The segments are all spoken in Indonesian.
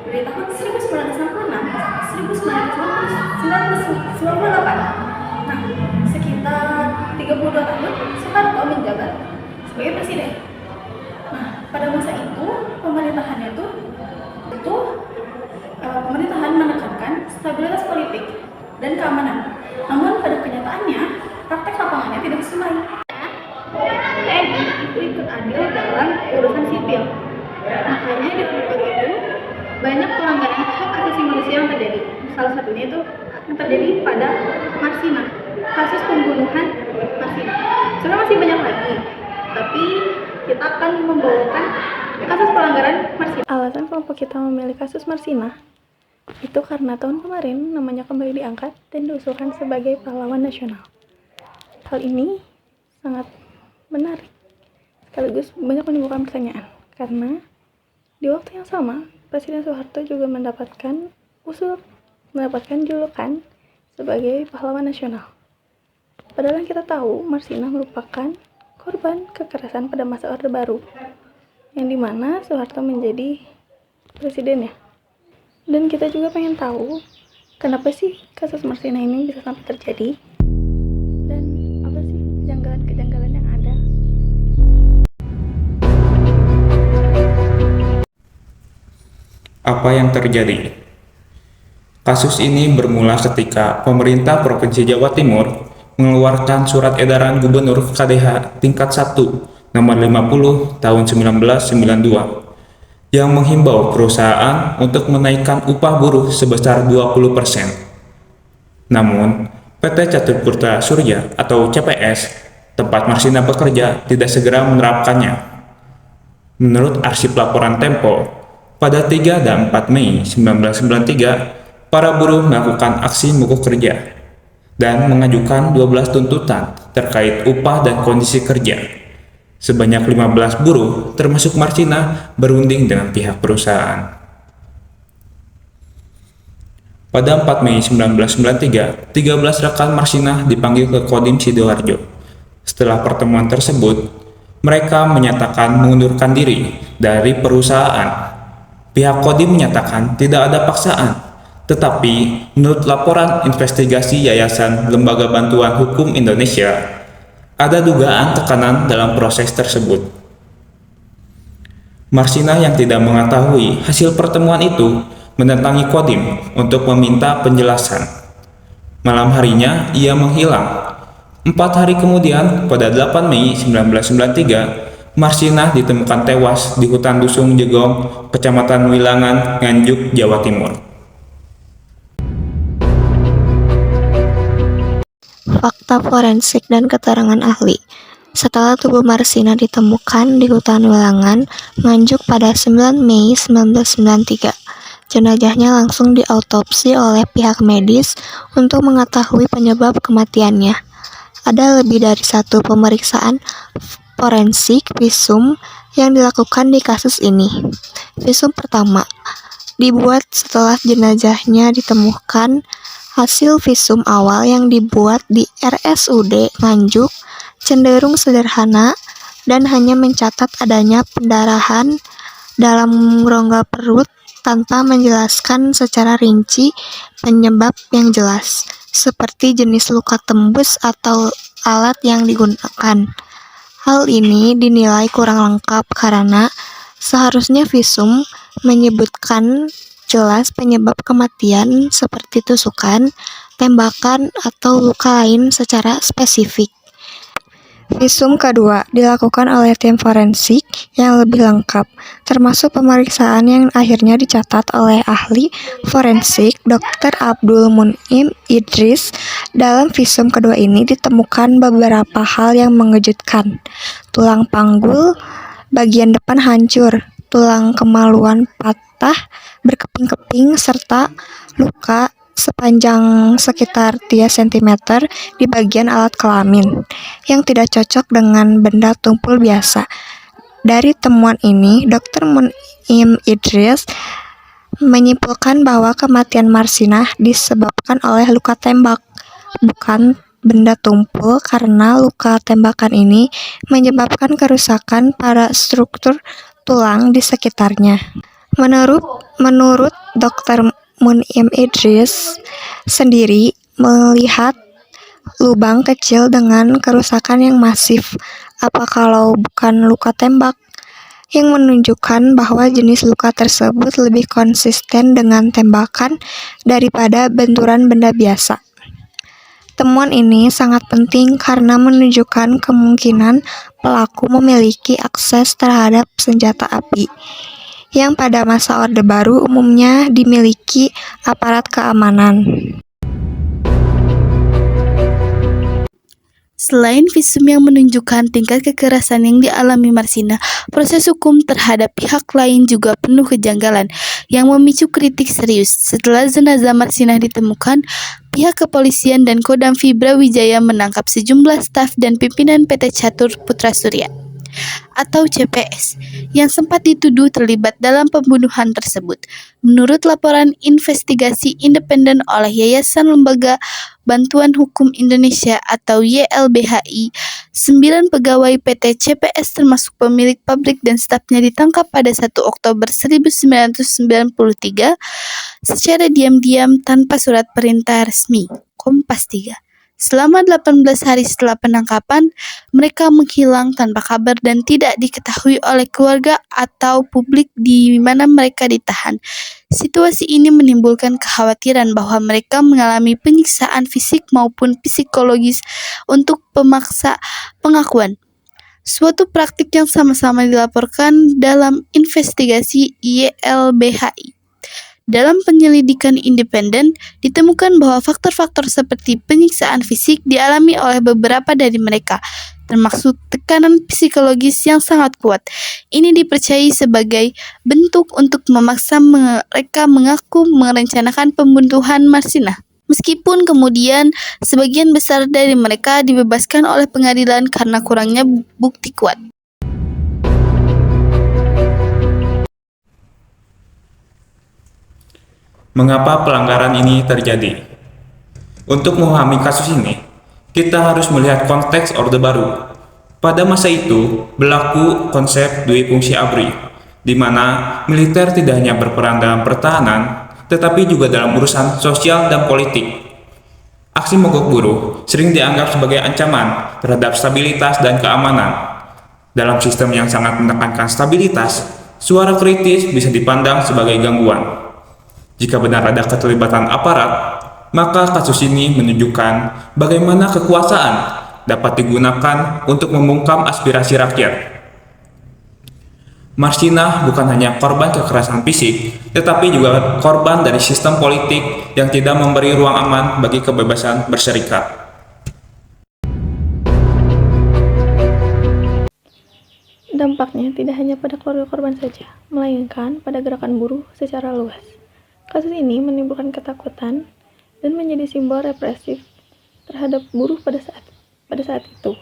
dari tahun 1966 sampai 1998. Nah, sekitar 32 tahun Soeharto menjabat sebagai presiden. Nah, pada masa itu pemerintahannya pemerintahan menekankan stabilitas politik dan keamanan. Namun pada kenyataannya praktek lapangannya tidak sesuai. TNI itu ikut andil dalam urusan sipil. Makanya di waktu itu banyak pelanggaran hak asasi manusia yang terjadi. Salah satunya itu yang terjadi pada Marsina, kasus pembunuhan Marsina. Sebenarnya masih banyak lagi, tapi kita akan membawakan kasus pelanggaran Marsina. Alasan kelompok kita memilih kasus Marsina itu karena tahun kemarin namanya kembali diangkat dan diusulkan sebagai pahlawan nasional. Hal ini sangat menarik, sekaligus banyak menimbulkan pertanyaan, karena di waktu yang sama Presiden Soeharto juga mendapatkan julukan sebagai pahlawan nasional. Padahal yang kita tahu, Marsina merupakan korban kekerasan pada masa Orde Baru, yang dimana Soeharto menjadi presidennya. Dan kita juga pengen tahu, kenapa sih kasus Marsina ini bisa sampai terjadi? Dan apa sih kejanggalan yang ada? Apa yang terjadi? Kasus ini bermula ketika pemerintah Provinsi Jawa Timur mengeluarkan surat edaran Gubernur KDH tingkat 1 nomor 50 tahun 1992 yang menghimbau perusahaan untuk menaikkan upah buruh sebesar 20%. Namun, PT Catur Surya atau CPS, tempat Marsina bekerja, tidak segera menerapkannya. Menurut arsip laporan Tempo, pada 3 dan 4 Mei 1993, para buruh melakukan aksi mogok kerja dan mengajukan 12 tuntutan terkait upah dan kondisi kerja. Sebanyak 15 buruh, termasuk Marsina, berunding dengan pihak perusahaan. Pada 4 Mei 1993, 13 rekan Marsina dipanggil ke Kodim Sidoarjo. Setelah pertemuan tersebut, mereka menyatakan mengundurkan diri dari perusahaan. Pihak Kodim menyatakan tidak ada paksaan, tetapi menurut laporan investigasi Yayasan Lembaga Bantuan Hukum Indonesia, ada dugaan tekanan dalam proses tersebut. Marsina yang tidak mengetahui hasil pertemuan itu mendatangi Kodim untuk meminta penjelasan. Malam harinya ia menghilang. 4 hari kemudian, pada 8 Mei 1993, Marsina ditemukan tewas di hutan Dusung Jegong, Kecamatan Wilangan, Nganjuk, Jawa Timur. Fakta forensik dan keterangan ahli. Setelah tubuh Marsina ditemukan di hutan Wilangan, Nganjuk pada 9 Mei 1993, jenazahnya langsung diautopsi oleh pihak medis untuk mengetahui penyebab kematiannya. Ada lebih dari satu pemeriksaan forensik visum yang dilakukan di kasus ini. Visum pertama dibuat setelah jenazahnya ditemukan. Hasil visum awal yang dibuat di RSUD Nganjuk cenderung sederhana dan hanya mencatat adanya pendarahan dalam rongga perut tanpa menjelaskan secara rinci penyebab yang jelas, seperti jenis luka tembus atau alat yang digunakan. Hal ini dinilai kurang lengkap karena seharusnya visum menyebutkan jelas penyebab kematian seperti tusukan, tembakan, atau luka lain secara spesifik. Visum kedua dilakukan oleh tim forensik yang lebih lengkap, termasuk pemeriksaan yang akhirnya dicatat oleh ahli forensik Dr. Abdul Munim Idris. Dalam visum kedua ini ditemukan beberapa hal yang mengejutkan. Tulang panggul bagian depan hancur, tulang kemaluan patah berkeping-keping, serta luka sepanjang sekitar 3 cm di bagian alat kelamin yang tidak cocok dengan benda tumpul biasa. Dari temuan ini, Dr. Munim Idris menyimpulkan bahwa kematian Marsina disebabkan oleh luka tembak, bukan benda tumpul, karena luka tembakan ini menyebabkan kerusakan pada struktur tulang di sekitarnya. Menurut Menurut Dr. Munim Idris sendiri melihat lubang kecil dengan kerusakan yang masif, apa kalau bukan luka tembak, yang menunjukkan bahwa jenis luka tersebut lebih konsisten dengan tembakan daripada benturan benda biasa. Temuan ini sangat penting karena menunjukkan kemungkinan pelaku memiliki akses terhadap senjata api, yang pada masa Orde Baru umumnya dimiliki aparat keamanan. Selain visum yang menunjukkan tingkat kekerasan yang dialami Marsina, proses hukum terhadap pihak lain juga penuh kejanggalan yang memicu kritik serius. Setelah jenazah Marsina ditemukan, pihak kepolisian dan Kodam Fibra Wijaya menangkap sejumlah staf dan pimpinan PT Catur Putra Surya atau CPS yang sempat dituduh terlibat dalam pembunuhan tersebut. Menurut laporan investigasi independen oleh Yayasan Lembaga Bantuan Hukum Indonesia atau YLBHI, 9 pegawai PT CPS termasuk pemilik pabrik dan stafnya ditangkap pada 1 Oktober 1993 secara diam-diam tanpa surat perintah resmi. Kompas 3. Selama 18 hari setelah penangkapan, mereka menghilang tanpa kabar dan tidak diketahui oleh keluarga atau publik di mana mereka ditahan. Situasi ini menimbulkan kekhawatiran bahwa mereka mengalami penyiksaan fisik maupun psikologis untuk pemaksa pengakuan. Suatu praktik yang sama-sama dilaporkan dalam investigasi YLBHI. Dalam penyelidikan independen, ditemukan bahwa faktor-faktor seperti penyiksaan fisik dialami oleh beberapa dari mereka, termasuk tekanan psikologis yang sangat kuat. Ini dipercayai sebagai bentuk untuk memaksa mereka mengaku merencanakan pembunuhan Marsina. Meskipun kemudian sebagian besar dari mereka dibebaskan oleh pengadilan karena kurangnya bukti kuat. Mengapa pelanggaran ini terjadi? Untuk memahami kasus ini, kita harus melihat konteks Orde Baru. Pada masa itu, berlaku konsep dui fungsi ABRI, di mana militer tidak hanya berperan dalam pertahanan, tetapi juga dalam urusan sosial dan politik. Aksi mogok buruh sering dianggap sebagai ancaman terhadap stabilitas dan keamanan. Dalam sistem yang sangat menekankan stabilitas, suara kritis bisa dipandang sebagai gangguan. Jika benar ada keterlibatan aparat, maka kasus ini menunjukkan bagaimana kekuasaan dapat digunakan untuk membungkam aspirasi rakyat. Marsina bukan hanya korban kekerasan fisik, tetapi juga korban dari sistem politik yang tidak memberi ruang aman bagi kebebasan berserikat. Dampaknya tidak hanya pada keluarga korban saja, melainkan pada gerakan buruh secara luas. Kasus ini menimbulkan ketakutan dan menjadi simbol represif terhadap buruh pada saat itu.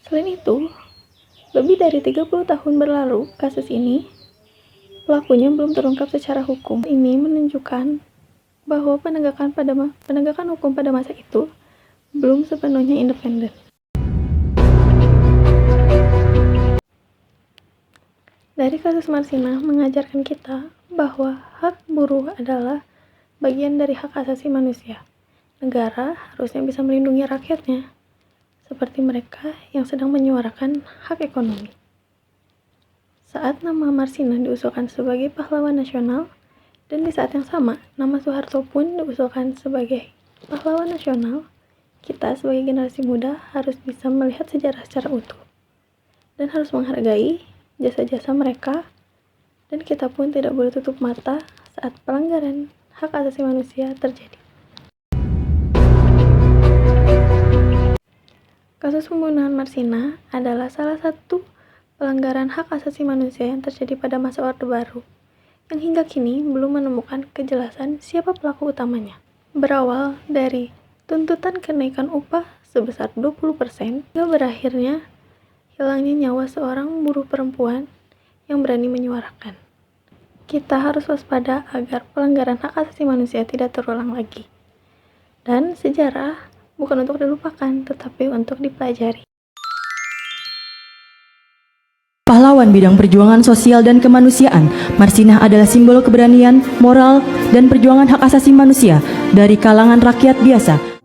Selain itu, lebih dari 30 tahun berlalu kasus ini, pelakunya belum terungkap secara hukum. Ini menunjukkan bahwa penegakan hukum pada masa itu belum sepenuhnya independen. Dari kasus Marsina mengajarkan kita bahwa hak buruh adalah bagian dari hak asasi manusia. Negara harusnya bisa melindungi rakyatnya, seperti mereka yang sedang menyuarakan hak ekonomi. Saat nama Marsina diusulkan sebagai pahlawan nasional, dan di saat yang sama, nama Soeharto pun diusulkan sebagai pahlawan nasional, kita sebagai generasi muda harus bisa melihat sejarah secara utuh, dan harus menghargai jasa-jasa mereka, dan kita pun tidak boleh tutup mata saat pelanggaran hak asasi manusia terjadi. Kasus pembunuhan Marsina adalah salah satu pelanggaran hak asasi manusia yang terjadi pada masa Orde Baru, yang hingga kini belum menemukan kejelasan siapa pelaku utamanya. Berawal dari tuntutan kenaikan upah sebesar 20%, hingga berakhirnya hilangnya nyawa seorang buruh perempuan yang berani menyuarakan. Kita harus waspada agar pelanggaran hak asasi manusia tidak terulang lagi. Dan sejarah bukan untuk dilupakan, tetapi untuk dipelajari. Pahlawan bidang perjuangan sosial dan kemanusiaan, Marsinah adalah simbol keberanian, moral, dan perjuangan hak asasi manusia dari kalangan rakyat biasa.